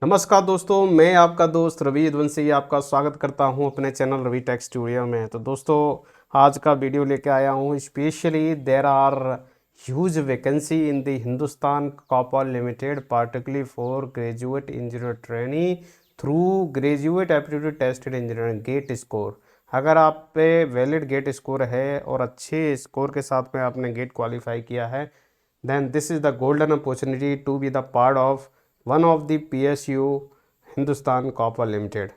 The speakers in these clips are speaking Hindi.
नमस्कार दोस्तों, मैं आपका दोस्त रवि यदुवंशी आपका स्वागत करता हूं अपने चैनल रवि टेक स्टूडियो में। तो दोस्तों, आज का वीडियो लेके आया हूं। Specially there are huge vacancy in the Hindustan copper limited, particularly for graduate engineer trainee through graduate aptitude tested engineering GATE score. अगर आप पे वैलिड गेट स्कोर है और अच्छे स्कोर के साथ में आपने गेट क्वालिफाई किया है, then this is the golden opportunity to be the part of one of the PSU Hindustan copper limited.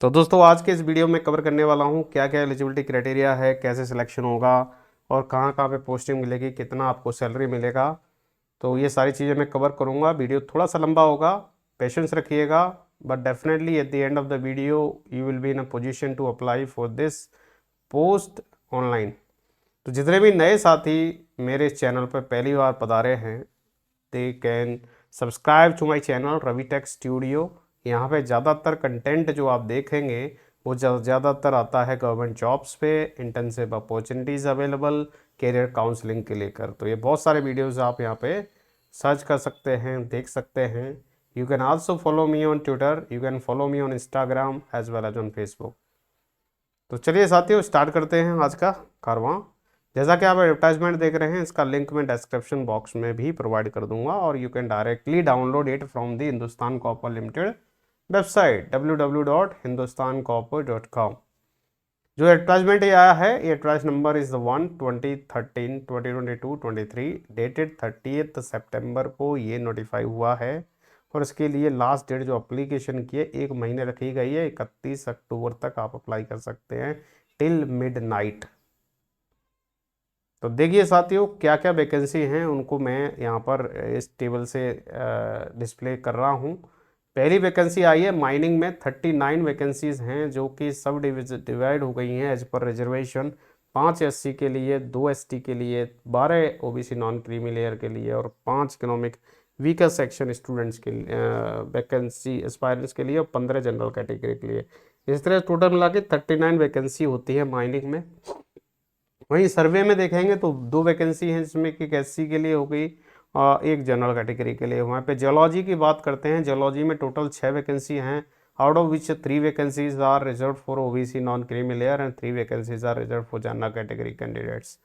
तो दोस्तों, आज के इस वीडियो में कवर करने वाला हूँ क्या क्या एलिजिबिलिटी क्राइटेरिया है, कैसे सिलेक्शन होगा और कहाँ कहाँ पे पोस्टिंग मिलेगी, कितना आपको सैलरी मिलेगा। तो ये सारी चीज़ें मैं कवर करूँगा। वीडियो थोड़ा सा लंबा होगा, पेशेंस रखिएगा, but definitely at the end of the video you will be in a position to apply for this post online. तो जितने भी नए साथी मेरे चैनल पर पहली बार पधारे हैं, they can subscribe to my channel Ravi tech studio. यहाँ पे ज़्यादातर कंटेंट जो आप देखेंगे वो ज़्यादातर आता है गवर्नमेंट जॉब्स पे, internship opportunities available, career counselling के लेकर। तो ये बहुत सारे वीडियोज़ आप यहाँ पे सर्च कर सकते हैं, देख सकते हैं। You can also follow me on Twitter, you can follow me on Instagram as well as on Facebook. तो चलिए साथियों, स्टार्ट करते हैं आज का कारवां। जैसा कि आप एडवर्टाइजमेंट देख रहे हैं, इसका लिंक मैं डिस्क्रिप्शन बॉक्स में भी प्रोवाइड कर दूंगा और you can directly download it from the Hindustan copper limited website www.hindustancopper.com। जो एडवर्टाइजमेंट ये आया है, ये एडवर्टाइज नंबर इज 1/2013/2022-23, डेटेड 30 सितंबर को ये नोटिफाई हुआ है। और इसके लिए लास्ट डेट जो अप्लीकेशन की है 1 महीने रखी गई है, 31 अक्टूबर तक आप अप्लाई कर सकते हैं टिल मिडनाइट। तो देखिए साथियों, क्या क्या वैकेंसी हैं उनको मैं यहाँ पर इस टेबल से डिस्प्ले कर रहा हूँ। पहली वैकेंसी आई है माइनिंग में। 39 वैकेंसीज हैं जो कि सब डिवाइड हो गई हैं एज पर रिजर्वेशन। 5 एससी के लिए, 2 एसटी के लिए, 12 ओबीसी नॉन क्रीमी लेयर के लिए और 5 इकोनॉमिक वीकर सेक्शन स्टूडेंट्स के वैकेंसी एस्पायरेंट्स के लिए और 15 जनरल कैटेगरी के लिए। इस तरह टोटल मिला के 39 वैकेंसी होती है माइनिंग में। वहीं सर्वे में देखेंगे तो 2 वैकेंसी हैं, जिसमें कि एससी के लिए हो गई और 1 जनरल कैटेगरी के लिए। वहाँ पे जियोलॉजी की बात करते हैं, जियोलॉजी में टोटल 6 वैकेंसी हैं, out of which 3 vacancies are reserve for OBC non creamy layer and 3 vacancies are reserve for general category candidates.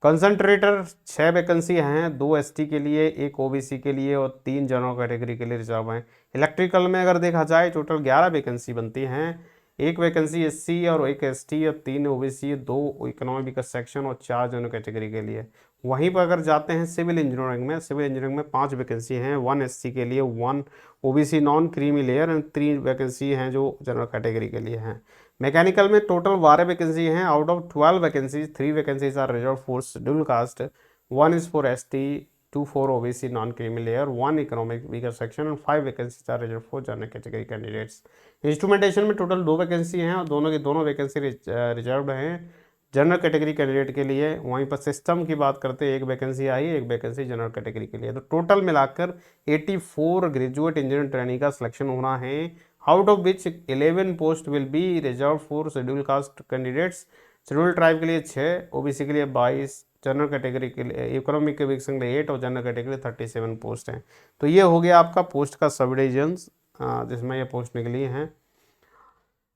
Concentrator 6 vacancy हैं, 2 एसटी के लिए, 1 ओबीसी के लिए और 3 जनरल कैटेगरी के लिए रिजर्व हैं। इलेक्ट्रिकल में अगर देखा जाए टोटल 11 वैकेंसी बनती हैं, 1 वैकेंसी एससी और 1 एसटी और 3 ओबीसी, 2 इकोनॉमिक सेक्शन और 4 जनरल कैटेगरी के लिए। वहीं पर अगर जाते हैं सिविल इंजीनियरिंग में, सिविल इंजीनियरिंग में 5 वैकेंसी हैं, 1 एससी के लिए, 1 OBC non creamy layer and 3 vacancy हैं जो जनरल कैटेगरी के लिए हैं। मैकेनिकल में टोटल 12 वैकेंसी हैं, out of 12 vacancies 3 vacancies are reserve for schedule caste, 1 is for ST, 2 for OBC non creamy layer, 1 economic weaker section and 5 vacancies are reserve for general category candidates. Instrumentation में टोटल 2 वैकेंसी हैं और दोनों की दोनों वैकेंसी रिजर्व हैं जनरल कैटेगरी कैंडिडेट के लिए। वहीं पर सिस्टम की बात करते हैं, 1 वैकेंसी आई, 1 वैकेंसी जनरल कैटेगरी के लिए। तो टोटल मिलाकर 84 ग्रेजुएट इंजीनियर ट्रेनिंग का सिलेक्शन होना है, out of which 11 post will be reserve for schedule cast candidates. Schedule tribe के लिए 6, ओबीसी के लिए 22, जनरल कैटेगरी के लिए, इकोनॉमिक के वीक के लिए 8 और जनरल कैटेगरी 37 पोस्ट हैं। तो ये हो गया आपका पोस्ट का सब डिविजन्स जिसमें ये पोस्ट निकली हैं।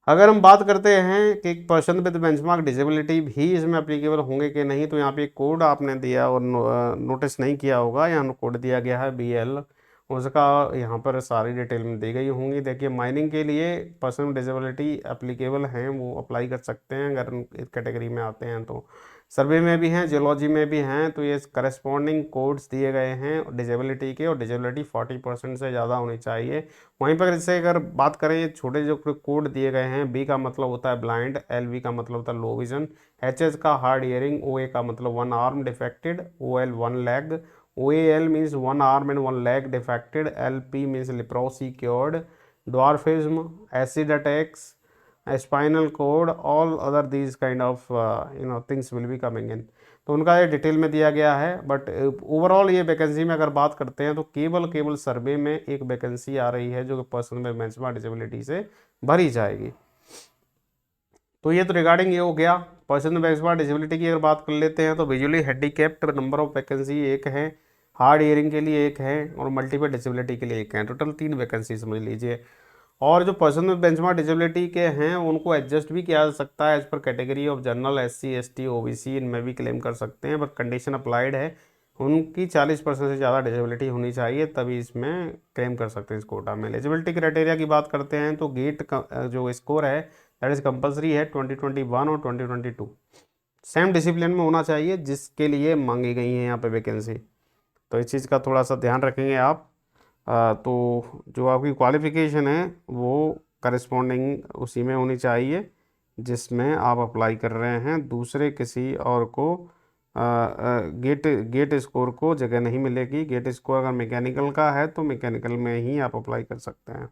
अगर हम बात करते हैं कि एक पर्सन विद बेंचमार्क डिसेबिलिटी भी इसमें अप्लीकेबल होंगे कि नहीं, तो यहाँ पे एक कोड आपने दिया और नोटिस नहीं किया होगा, यहाँ कोड दिया गया है BL, उसका यहाँ पर सारी डिटेल में दी गई होंगी। देखिए, माइनिंग के लिए पर्सन विद डिसेबिलिटी अप्लीकेबल हैं, वो अप्लाई कर सकते हैं अगर इस कैटेगरी में आते हैं। तो सर्वे में भी हैं, जियोलॉजी में भी हैं, तो ये करस्पॉन्डिंग कोड्स दिए गए हैं डिसेबिलिटी के, और डिसेबिलिटी 40% से ज़्यादा होनी चाहिए। वहीं पर जैसे अगर बात करें, ये छोटे जो कोड दिए गए हैं, B का मतलब होता है ब्लाइंड, LV का मतलब होता है लो विजन, HS का हार्ड हियरिंग, OA का मतलब 1 arm defected, OL 1 leg, OAL means 1 arm and 1 leg defected, LP means leprosy cured, dwarfism, acid attacks, spinal cord, all other these kind of things will be coming in. तो उनका ये डिटेल में दिया गया है। बट ओवरऑल ये वैकेंसी में अगर बात करते हैं तो केवल सर्वे में 1 वैकेंसी आ रही है जो कि पर्सन विद बेंचमार्क डिसेबिलिटी से भरी जाएगी। तो ये तो रिगार्डिंग ये हो गया। पर्सन विद बेंचमार्क डिसेबिलिटी की अगर बात कर लेते हैं तो visually handicapped number of vacancy 1 है, हार्ड हियरिंग के लिए एक है और मल्टीपल डिसेबिलिटी के लिए एक है, टोटल 3 वैकेंसी समझ लीजिए। और जो पर्सन विद बेंचमार्क डिसेबिलिटी के हैं उनको एडजस्ट भी किया जा सकता है एज पर category of general, SC ST OBC, इनमें भी क्लेम कर सकते हैं, बट कंडीशन अप्लाइड है उनकी 40% से ज़्यादा डिसेबिलिटी होनी चाहिए तभी इसमें क्लेम कर सकते हैं इस कोटा में। एलिजिबिलिटी क्राइटेरिया की बात करते हैं तो गेट जो स्कोर है दैट इज़ कंपलसरी है 2021 और 2022 सेम डिसिप्लिन में होना चाहिए जिसके लिए मांगी गई है यहाँ पे वैकेंसी। तो इस चीज़ का थोड़ा सा ध्यान रखेंगे आप। तो जो आपकी क्वालिफ़िकेशन है वो करस्पॉन्डिंग उसी में होनी चाहिए जिसमें आप अप्लाई कर रहे हैं। दूसरे किसी और को गेट स्कोर को जगह नहीं मिलेगी। गेट स्कोर अगर मैकेनिकल का है तो मैकेनिकल में ही आप अप्लाई कर सकते हैं।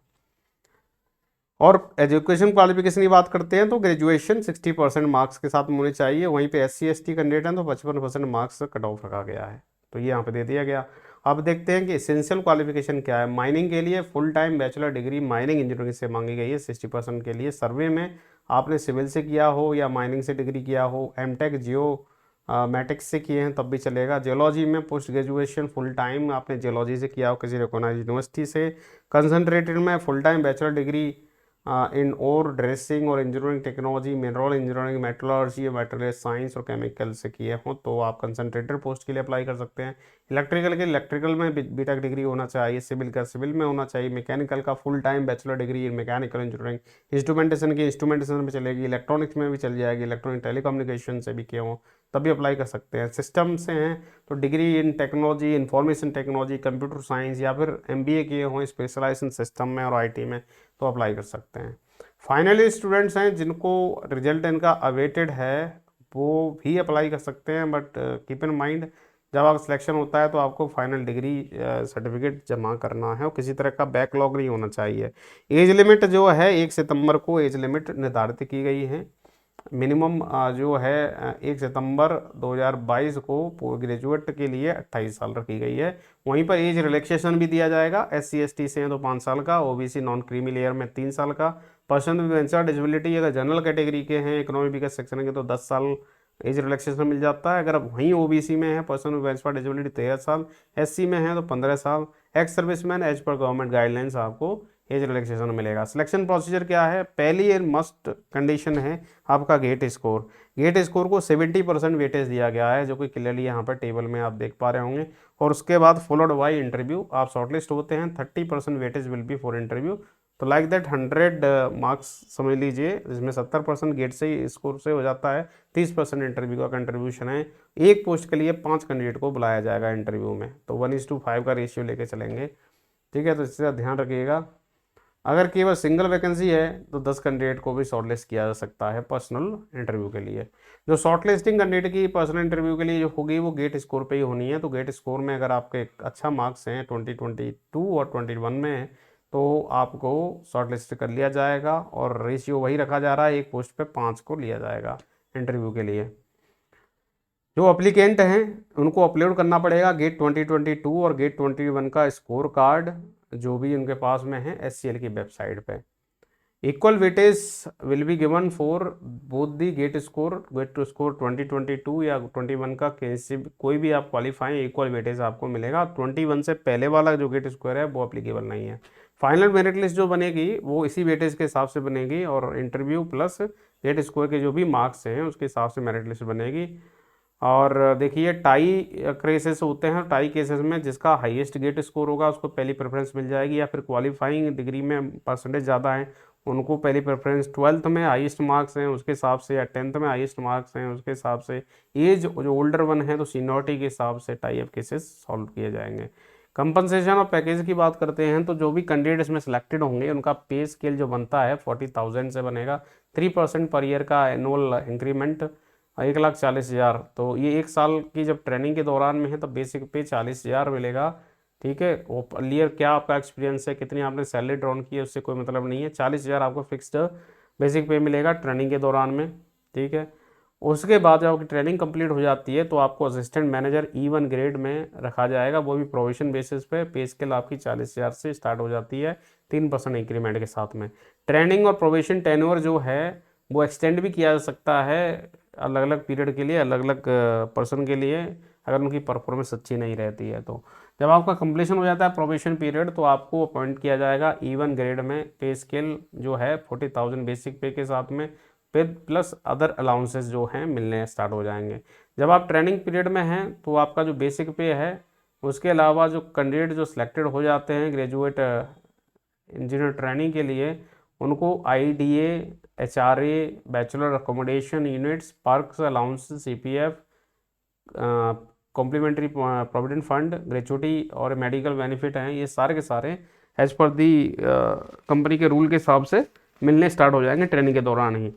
और एजुकेशन क्वालिफिकेशन की बात करते हैं तो ग्रेजुएशन 60% मार्क्स के साथ होनी चाहिए। वहीं पे SC ST कैंडिडेट हैं तो 55% मार्क्स कट ऑफ रखा गया है, तो ये यहाँ पे दे दिया गया। अब देखते हैं कि एसेंशियल क्वालिफिकेशन क्या है। माइनिंग के लिए full time bachelor degree mining engineering से मांगी गई है 60% के लिए। सर्वे में आपने सिविल से किया हो या माइनिंग से डिग्री किया हो, MTech जियो मैटिक्स से किए हैं तब भी चलेगा। जियोलॉजी में पोस्ट ग्रेजुएशन फुल टाइम आपने जियोलॉजी से किया हो किसी रिकॉग्नाइज्ड यूनिवर्सिटी से। कंसनट्रेटेड में full time bachelor degree in और ड्रेसिंग और engineering technology, mineral engineering, metallurgy, material science और केमिकल से किए हों तो आप कंसनट्रेटेड पोस्ट के लिए अप्लाई कर सकते हैं। इलेक्ट्रिकल के इलेक्ट्रिकल में बीटेक डिग्री होना चाहिए, सिविल का सिविल में होना चाहिए, मैकेनिकल का full time bachelor degree in mechanical engineering, instrumentation की इंस्ट्रूमेंटेशन में चलेगी, इलेक्ट्रॉनिक्स में भी चल जाएगी, इलेक्ट्रॉनिक टेलीकम्युनिकेशन से भी किए हों तभी अप्लाई कर सकते हैं। सिस्टम से हैं तो degree in technology, information technology, computer science या फिर MBA किए हों स्पेशलाइजेशन सिस्टम में और IT में तो अप्लाई कर सकते हैं। फाइनली स्टूडेंट्स हैं जिनको रिजल्ट इनका अवेटेड है वो भी अप्लाई कर सकते हैं, बट कीप इन माइंड जब आप सिलेक्शन होता है तो आपको फाइनल डिग्री सर्टिफिकेट जमा करना है और किसी तरह का बैकलॉग नहीं होना चाहिए। एज लिमिट जो है 1 सितंबर को एज लिमिट निर्धारित की गई है। मिनिमम जो है 1 सितंबर 2022 को ग्रेजुएट के लिए 28 साल रखी गई है। वहीं पर एज रिलैक्सेशन भी दिया जाएगा। SC ST से हैं तो 5 साल का, OBC नॉन क्रीमी लेयर में 3 साल का, पर्सन विद बेंचमार्क डिसेबिलिटी अगर जनरल कैटेगरी के हैं, इकोनॉमिक वीकर सेक्शन के तो 10 साल एज रिलैक्सेशन मिल जाता है। अगर अब वहीं OBC में है पर्सन विद बेंचमार्क डिसेबिलिटी 13 साल, SC में है तो 15 साल, एक्स सर्विसमैन एज पर गवर्नमेंट गाइडलाइंस आपको एज रिलैक्सेशन मिलेगा। सिलेक्शन प्रोसीजर क्या है? पहली एंड मस्ट कंडीशन है आपका गेट स्कोर। गेट स्कोर को 70% वेटेज दिया गया है जो कि क्लियरली यहाँ पर टेबल में आप देख पा रहे होंगे। और उसके बाद फॉलोड बाई इंटरव्यू, आप शॉर्टलिस्ट होते हैं, 30% weightage will B for interview. तो लाइक दैट 100 मार्क्स समझ लीजिए जिसमें 70% गेट से ही स्कोर से हो जाता है, 30% इंटरव्यू का कंट्रीब्यूशन है। एक पोस्ट के लिए 5 कैंडिडेट को बुलाया जाएगा इंटरव्यू में, तो 1:5 का रेशियो लेके चलेंगे, ठीक है। तो इससे ध्यान रखिएगा। अगर केवल सिंगल वैकेंसी है तो 10 कैंडिडेट को भी शॉर्टलिस्ट किया जा सकता है पर्सनल इंटरव्यू के लिए। जो शॉर्टलिस्टिंग कैंडिडेट की पर्सनल इंटरव्यू के लिए जो होगी वो गेट स्कोर पे ही होनी है। तो गेट स्कोर में अगर आपके अच्छा मार्क्स हैं 2022 और 21 में तो आपको शॉर्टलिस्ट कर लिया जाएगा और रेशियो वही रखा जा रहा है, एक पोस्ट पे 5 को लिया जाएगा इंटरव्यू के लिए। जो अप्लीकेंट हैं उनको अपलोड करना पड़ेगा गेट 2022 और गेट 21 का स्कोर कार्ड जो भी उनके पास में है SCL की वेबसाइट पे। Equal weightage will be given for both the GATE score 2022 या 21 का कोई भी आप क्वालिफाई, इक्वल वेटेज आपको मिलेगा। 21 से पहले वाला जो गेट स्कोर है वो अप्लीकेबल नहीं है। फाइनल मेरिट लिस्ट जो बनेगी वो इसी वेटेज के हिसाब से बनेगी और इंटरव्यू प्लस गेट स्कोर के जो भी मार्क्स हैं उसके हिसाब से मेरिट लिस्ट बनेगी। और देखिए टाई केसेस होते हैं, टाई केसेस में जिसका हाईएस्ट गेट स्कोर होगा उसको पहली प्रेफरेंस मिल जाएगी, या फिर क्वालिफाइंग डिग्री में परसेंटेज ज़्यादा है उनको पहली प्रेफरेंस, 12th में हाईएस्ट मार्क्स हैं उसके हिसाब से, या 10th में हाईएस्ट मार्क्स हैं उसके हिसाब से। एज जो ओल्डर वन है तो सीनियरिटी के हिसाब से टाई अप केसेस सॉल्व किए जाएंगे। कंपनसेशन और पैकेज की बात करते हैं तो जो भी कैंडिडेट इसमें सिलेक्टेड होंगे उनका पे स्केल जो बनता है 40,000 से बनेगा। 3% पर ईयर का एनुअल इंक्रीमेंट 1,40,000। तो ये 1 साल की जब ट्रेनिंग के दौरान में है तब बेसिक पे 40,000 मिलेगा, ठीक है। वो क्लियर क्या आपका एक्सपीरियंस है, कितनी आपने सैलरी ड्रॉन की है उससे कोई मतलब नहीं है। 40,000 आपको फिक्स्ड बेसिक पे मिलेगा ट्रेनिंग के दौरान में, ठीक है। उसके बाद जब आपकी ट्रेनिंग कंप्लीट हो जाती है तो आपको असिस्टेंट मैनेजर E1 ग्रेड में रखा जाएगा, वो भी प्रोविजन बेसिस पे। पे स्केल आपकी 40,000 से स्टार्ट हो जाती है 3% इंक्रीमेंट के साथ में। ट्रेनिंग और प्रोविजन टेन्योर जो है वो एक्सटेंड भी किया जा सकता है अलग अलग पीरियड के लिए, अलग अलग पर्सन के लिए। अगर उनकी परफॉर्मेंस अच्छी नहीं रहती है तो। जब आपका कंप्लीशन हो जाता है प्रोबेशन पीरियड तो आपको अपॉइंट किया जाएगा E1 ग्रेड में। पे स्केल जो है 40,000 बेसिक पे के साथ में विद प्लस अदर अलाउंसेस जो हैं मिलने स्टार्ट हो जाएंगे। जब आप ट्रेनिंग पीरियड में हैं तो आपका जो बेसिक पे है उसके अलावा जो कैंडिडेट जो सिलेक्टेड हो जाते हैं ग्रेजुएट इंजीनियर ट्रेनिंग के लिए, उनको IDA, HRA, bachelor accommodation units, perks allowance, CPF, complimentary provident fund, gratuity और मेडिकल बेनिफिट हैं, ये सारे के सारे एज पर दी कंपनी के रूल के हिसाब से मिलने स्टार्ट हो जाएंगे ट्रेनिंग के दौरान ही।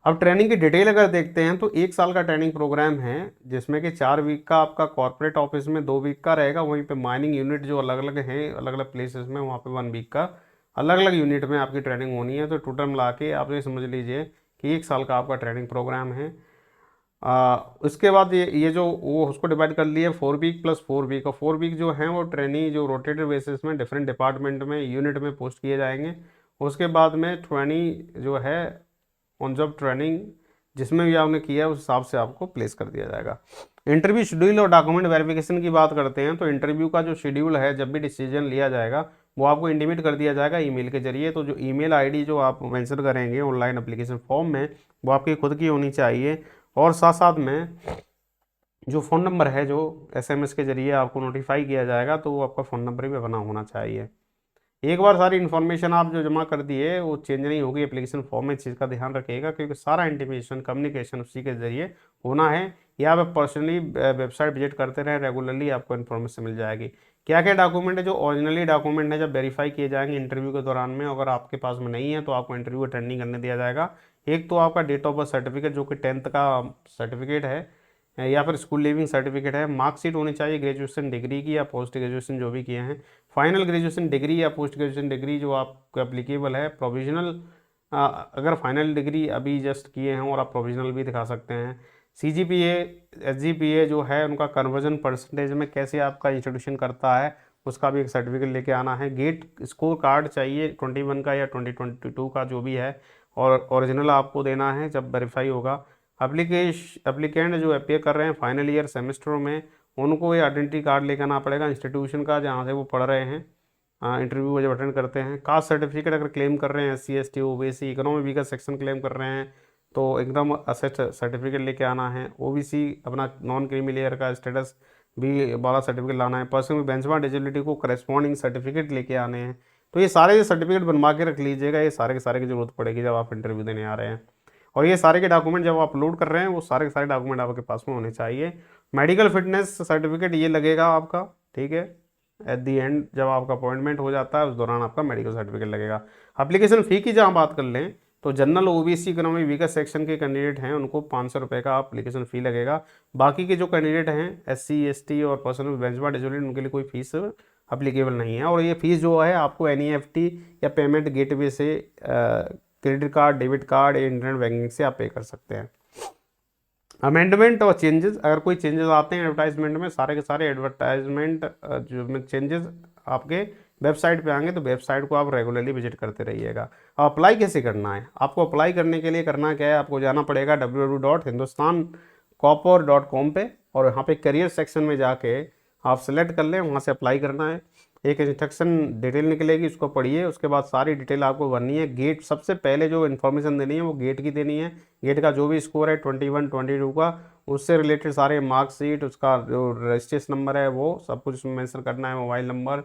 अब ट्रेनिंग की डिटेल अगर देखते हैं तो 1 साल का ट्रेनिंग प्रोग्राम है जिसमें कि 4 वीक का आपका कॉर्पोरेट ऑफिस में 2 वीक का रहेगा, वहीं पे माइनिंग यूनिट जो अलग अलग हैं अलग अलग प्लेसेस में वहाँ पे 1 वीक का अलग अलग यूनिट में आपकी ट्रेनिंग होनी है। तो टोटल मिला के आप ये समझ लीजिए कि 1 साल का आपका ट्रेनिंग प्रोग्राम है। उसके बाद ये जो वो उसको डिवाइड कर लिए 4 वीक प्लस 4 वीक, और 4 वीक जो हैं वो ट्रेनी जो रोटेटेड बेसिस में डिफरेंट डिपार्टमेंट में यूनिट में पोस्ट किए जाएंगे। उसके बाद में ट्रेनी जो है ऑन जॉब ट्रेनिंग जिसमें भी आपने किया है उस हिसाब से आपको प्लेस कर दिया जाएगा। इंटरव्यू शेड्यूल और डॉक्यूमेंट वेरिफिकेशन की बात करते हैं तो इंटरव्यू का जो शेड्यूल है जब भी डिसीजन लिया जाएगा वो आपको इंटीमेट कर दिया जाएगा ईमेल के जरिए। तो जो ईमेल आईडी जो आप मेंशन करेंगे ऑनलाइन एप्लीकेशन फॉर्म में वो आपकी खुद की होनी चाहिए, और साथ साथ में जो फ़ोन नंबर है जो SMS के जरिए आपको नोटिफाई किया जाएगा तो वो आपका फ़ोन नंबर भी बना होना चाहिए। एक बार सारी इन्फॉर्मेशन आप जो जमा कर दिए वो चेंज नहीं होगी एप्लीकेशन फॉर्म में, इस चीज़ का ध्यान रखिएगा क्योंकि सारा इंटीमेशन कम्युनिकेशन उसी के जरिए होना है। या आप पर्सनली वेबसाइट विजिट करते रहें रेगुलरली, आपको इन्फॉर्मेशन मिल जाएगी। क्या क्या डॉक्यूमेंट है जो ओरिजिनली डॉक्यूमेंट है जब वेरीफाई किए जाएंगे इंटरव्यू के दौरान में, अगर आपके पास में नहीं है तो आपको इंटरव्यू अटेंड नहीं करने दिया जाएगा। एक तो आपका डेट ऑफ बर्थ सर्टिफिकेट जो कि 10th का सर्टिफिकेट है या फिर स्कूल लिविंग सर्टिफिकेट है, मार्कशीट होनी चाहिए ग्रेजुएशन डिग्री की या पोस्ट ग्रेजुएशन जो भी किए हैं, फाइनल ग्रेजुएशन डिग्री या पोस्ट ग्रेजुएशन डिग्री जो आपको एप्लीकेबल है, प्रोविजनल अगर फाइनल डिग्री अभी जस्ट किए हैं और आप प्रोविजनल भी दिखा सकते हैं, CGPA SGPA जो है उनका कन्वर्जन परसेंटेज में कैसे आपका इंस्टीट्यूशन करता है उसका भी एक सर्टिफिकेट लेके आना है। गेट स्कोर कार्ड चाहिए 21 का या 2022 का जो भी है, और ओरिजिनल आपको देना है जब वेरीफाई होगा। एप्लीकेंट जो अपेयर कर रहे हैं फाइनल ईयर सेमेस्टर में उनको ये आइडेंटिटी कार्ड लेकर आना पड़ेगा इंस्टीट्यूशन का जहाँ से वो पढ़ रहे हैं, इंटरव्यू जब अटेंड करते हैं। कास्ट सर्टिफिकेट अगर क्लेम कर रहे हैं SC ST OBC economy weaker section claim कर रहे हैं तो एकदम असेट सर्टिफिकेट लेके आना है। OBC अपना नॉन क्रीमी लेयर का स्टेटस भी वाला सर्टिफिकेट लाना है। पर्सन बेंचमार्क डिसेबिलिटी को करेस्पॉन्डिंग सर्टिफिकेट लेके आने हैं। तो ये सारे सर्टिफिकेट बनवा के रख लीजिएगा, ये सारे के सारे की जरूरत पड़ेगी जब आप इंटरव्यू देने आ रहे हैं। और ये सारे के डॉक्यूमेंट जब आप अपलोड कर रहे हैं वो सारे के सारे डॉक्यूमेंट आपके पास में होने चाहिए। मेडिकल फिटनेस सर्टिफिकेट ये लगेगा आपका, ठीक है, एट दी एंड जब आपका अपॉइंटमेंट हो जाता है उस दौरान आपका मेडिकल सर्टिफिकेट लगेगा। एप्लीकेशन फ़ी की जहाँ बात कर लें तो general OBC economy weaker section के कैंडिडेट हैं उनको 500 रुपये का एप्लीकेशन फ़ी लगेगा। बाकी के जो कैंडिडेट हैं SC ST और पर्सन विद बेंचमार्क डिसेबिलिटी उनके लिए कोई फीस अप्लीकेबल नहीं है। और ये फीस जो है आपको NEFT या पेमेंट गेटवे से क्रेडिट कार्ड, डेबिट कार्ड या इंटरनेट बैंकिंग से आप पे कर सकते हैं। अमेंडमेंट और चेंजेस, अगर कोई चेंजेस आते हैं एडवर्टाइजमेंट में, सारे के सारे एडवर्टाइजमेंट जो में चेंजेस आपके वेबसाइट पे आएंगे तो वेबसाइट को आप रेगुलरली विजिट करते रहिएगा। अब अप्लाई कैसे करना है, आपको अप्लाई करने के लिए करना क्या है, आपको जाना पड़ेगा www.hindustancopper.com पे और यहाँ पे करियर सेक्शन में जाके आप सेलेक्ट कर लें, वहाँ से अप्लाई करना है। एक इंस्ट्रक्शन डिटेल निकलेगी उसको पढ़िए, उसके बाद सारी डिटेल आपको भरनी है। गेट सबसे पहले जो इन्फॉर्मेशन देनी है वो गेट की देनी है। गेट का जो भी स्कोर है 21 22 का उससे रिलेटेड सारे मार्कशीट, उसका जो रजिस्ट्रेशन नंबर है वो सब कुछ मेंशन करना है, मोबाइल नंबर,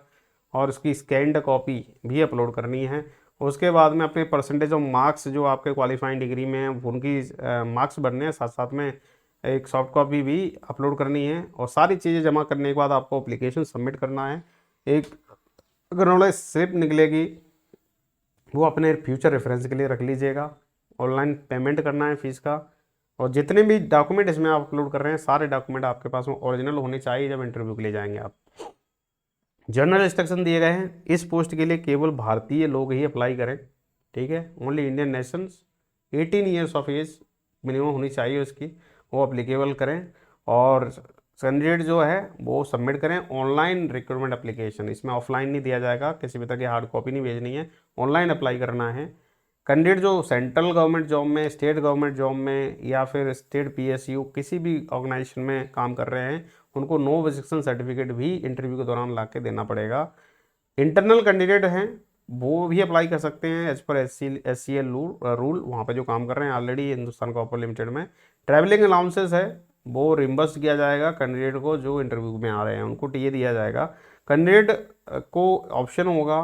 और उसकी स्कैन्ड कॉपी भी अपलोड करनी है। उसके बाद में अपने परसेंटेज ऑफ मार्क्स जो आपके क्वालिफाइंग डिग्री में हैं उनकी मार्क्स भरने हैं, साथ साथ में एक सॉफ्ट कॉपी भी अपलोड करनी है। और सारी चीज़ें जमा करने के बाद आपको एप्लीकेशन सबमिट करना है। एक अगर स्लिप निकलेगी वो अपने फ्यूचर रेफरेंस के लिए रख लीजिएगा। ऑनलाइन पेमेंट करना है फीस का, और जितने भी डॉक्यूमेंट इसमें आप अपलोड कर रहे हैं सारे डॉक्यूमेंट आपके पास में ओरिजिनल होने चाहिए जब इंटरव्यू के लिए जाएंगे आप। जनरल इंस्ट्रक्शन दिए गए हैं, इस पोस्ट के लिए केवल भारतीय लोग ही अप्लाई करें, ठीक है। Only Indian nations 18 years of age minimum होनी चाहिए उसकी, वो अप्लीकेबल करें। और कैंडिडेट जो है वो सबमिट करें ऑनलाइन रिक्रूटमेंट एप्लीकेशन, इसमें ऑफलाइन नहीं दिया जाएगा, किसी भी तरह की हार्ड कॉपी नहीं भेजनी है, ऑनलाइन अप्लाई करना है। कैंडिडेट जो सेंट्रल गवर्नमेंट जॉब में, स्टेट गवर्नमेंट जॉब में या फिर स्टेट पीएसयू किसी भी ऑर्गेनाइजेशन में काम कर रहे हैं, उनको नो ऑब्जेक्शन सर्टिफिकेट भी इंटरव्यू के दौरान ला के देना पड़ेगा। इंटरनल कैंडिडेट हैं वो भी अप्लाई कर सकते हैं एज पर SCL रूल, वहाँ पे जो काम कर रहे हैं ऑलरेडी हिंदुस्तान कॉपर लिमिटेड में। ट्रैवलिंग अलाउंसेस है वो रिम्बर्स किया जाएगा कैंडिडेट को, जो इंटरव्यू में आ रहे हैं उनको टीए दिया जाएगा। कैंडिडेट को ऑप्शन होगा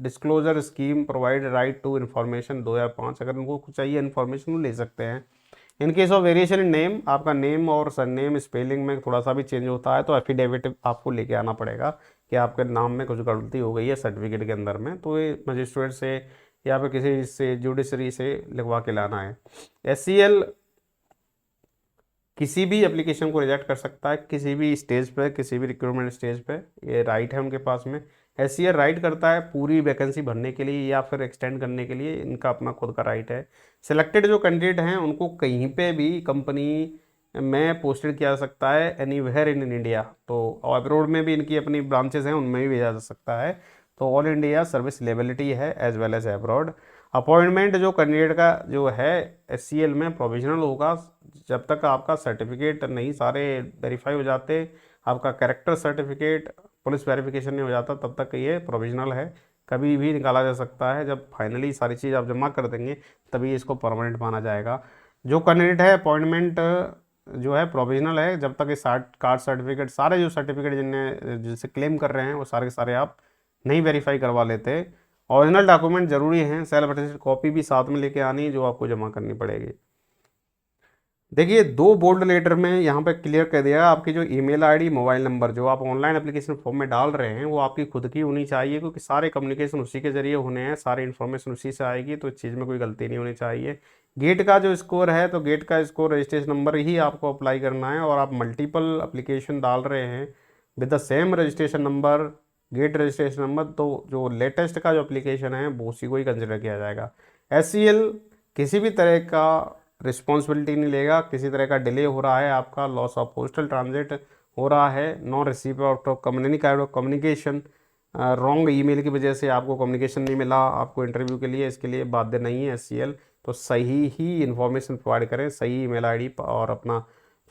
disclosure scheme provide right to information 2005, अगर उनको कुछ चाहिए इन्फॉर्मेशन वो ले सकते हैं। In case of variation in name, आपका नेम और सरनेम स्पेलिंग में थोड़ा सा भी चेंज होता है तो एफिडेविट आपको लेके आना पड़ेगा कि आपके नाम में कुछ गलती हो गई है सर्टिफिकेट के अंदर में, तो ये मजिस्ट्रेट से या फिर किसी से जुडिशरी से लिखवा के लाना है। SCL किसी भी एप्लीकेशन को रिजेक्ट कर सकता है किसी भी स्टेज पे, किसी भी रिक्रूटमेंट स्टेज पे, ये राइट है उनके पास में। SCL राइट करता है पूरी वैकेंसी भरने के लिए या फिर एक्सटेंड करने के लिए, इनका अपना खुद का राइट है। सिलेक्टेड जो कैंडिडेट हैं उनको कहीं पे भी कंपनी में पोस्टेड किया जा सकता है एनीवेयर इन इंडिया, तो अब्रॉड में भी इनकी अपनी ब्रांचेस हैं उनमें भी भेजा जा सकता है, तो ऑल इंडिया सर्विस लेबिलिटी है as well as abroad. Appointment जो कैंडिडेट का जो है SCL में प्रोविजनल होगा, जब तक आपका सर्टिफिकेट नहीं सारे वेरीफाई हो जाते, आपका कैरेक्टर सर्टिफिकेट पुलिस वेरिफिकेशन नहीं हो जाता, तब तक ये प्रोविजनल है, कभी भी निकाला जा सकता है। जब फाइनली सारी चीज़ आप जमा कर देंगे तभी इसको परमानेंट माना जाएगा। जो कैंडिडेट है अपॉइंटमेंट जो है प्रोविजनल है, जब तक ये कास्ट सर्टिफिकेट सारे जो सर्टिफिकेट जिनसे क्लेम कर रहे हैं वो सारे के सारे आप नहीं वेरीफाई करवा लेते। ओरिजिनल डॉक्यूमेंट जरूरी हैं, सेल्फ अटेस्टेड कॉपी भी साथ में लेके आनी है जो आपको जमा करनी पड़ेगी। देखिए 2 बोल्ड लेटर में यहाँ पे क्लियर कर दिया, आपकी जो ईमेल आईडी मोबाइल नंबर जो आप ऑनलाइन एप्लीकेशन फॉर्म में डाल रहे हैं वो आपकी खुद की होनी चाहिए, क्योंकि सारे कम्युनिकेशन उसी के जरिए होने हैं, सारी इन्फॉर्मेशन उसी से आएगी, तो इस चीज़ में कोई गलती नहीं होनी चाहिए। गेट का जो स्कोर है तो गेट का स्कोर रजिस्ट्रेशन नंबर ही आपको अप्लाई करना है, और आप मल्टीपल एप्लीकेशन डाल रहे हैं with the same registration number, GATE registration number, तो जो लेटेस्ट का जो एप्लीकेशन है वो उसी को ही कंसिडर किया जाएगा। SCL किसी भी तरह का रिस्पॉन्सिबिलिटी नहीं लेगा, किसी तरह का डिले हो रहा है, आपका लॉस ऑफ पोस्टल ट्रांजिट हो रहा है, non receive of communication, wrong email की वजह से आपको कम्युनिकेशन नहीं मिला आपको इंटरव्यू के लिए, इसके लिए बाध्य नहीं है SCL। तो सही ही इन्फॉर्मेशन प्रोवाइड करें, सही ईमेल आईडी और अपना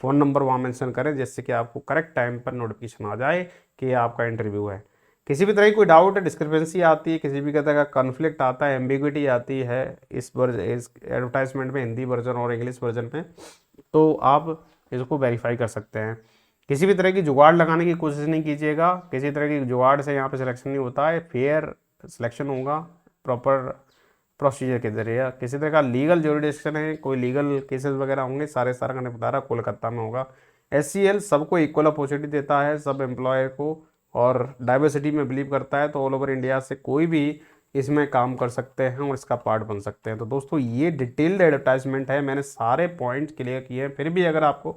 फ़ोन नंबर वहाँ मेंशन करें, जिससे कि आपको करेक्ट टाइम पर नोटिफिकेशन आ जाए कि आपका इंटरव्यू है। किसी भी तरह की कोई डाउट है, डिस्क्रिपेंसी आती है, किसी भी तरह का कॉन्फ्लिक्ट आता है, एम्बिग्विटी आती है इस एडवर्टाइजमेंट में हिंदी वर्जन और इंग्लिश वर्जन में, तो आप इसको वेरीफाई कर सकते हैं। किसी भी तरह की जुगाड़ लगाने की कोशिश नहीं कीजिएगा, किसी तरह की जुगाड़ से यहाँ पे सिलेक्शन नहीं होता है, फेयर सिलेक्शन होगा प्रॉपर प्रोसीजर के जरिए। किसी तरह का लीगल ज्यूरिडिक्शन है, कोई लीगल केसेस वगैरह होंगे, सारा का निपटारा कोलकाता में होगा। SCL सबको इक्वल अपॉर्चुनिटी देता है, सब एम्प्लॉयर को, और डाइवर्सिटी में बिलीव करता है, तो ऑल ओवर इंडिया से कोई भी इसमें काम कर सकते हैं और इसका पार्ट बन सकते हैं। तो दोस्तों ये डिटेल्ड एडवर्टाइजमेंट है, मैंने सारे पॉइंट क्लियर किए हैं, फिर भी अगर आपको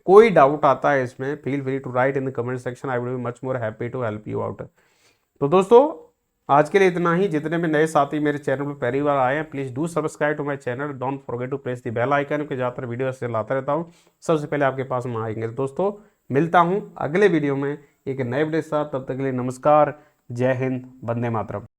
कोई डाउट आता है इसमें feel free to write in the comment section, I will be much more happy to help you out. तो दोस्तों आज के लिए इतना ही। जितने भी नए साथी मेरे चैनल पर पहली बार आए हैं please do subscribe to my channel, don't forget to press the bell icon, क्योंकि ज़्यादातर वीडियो से लाता रहता हूँ, सबसे पहले आपके पास में आएंगे। तो दोस्तों मिलता हूँ अगले वीडियो में एक नए वीडियो के साथ, तब तक के लिए नमस्कार, जय हिंद, वंदे मातरम।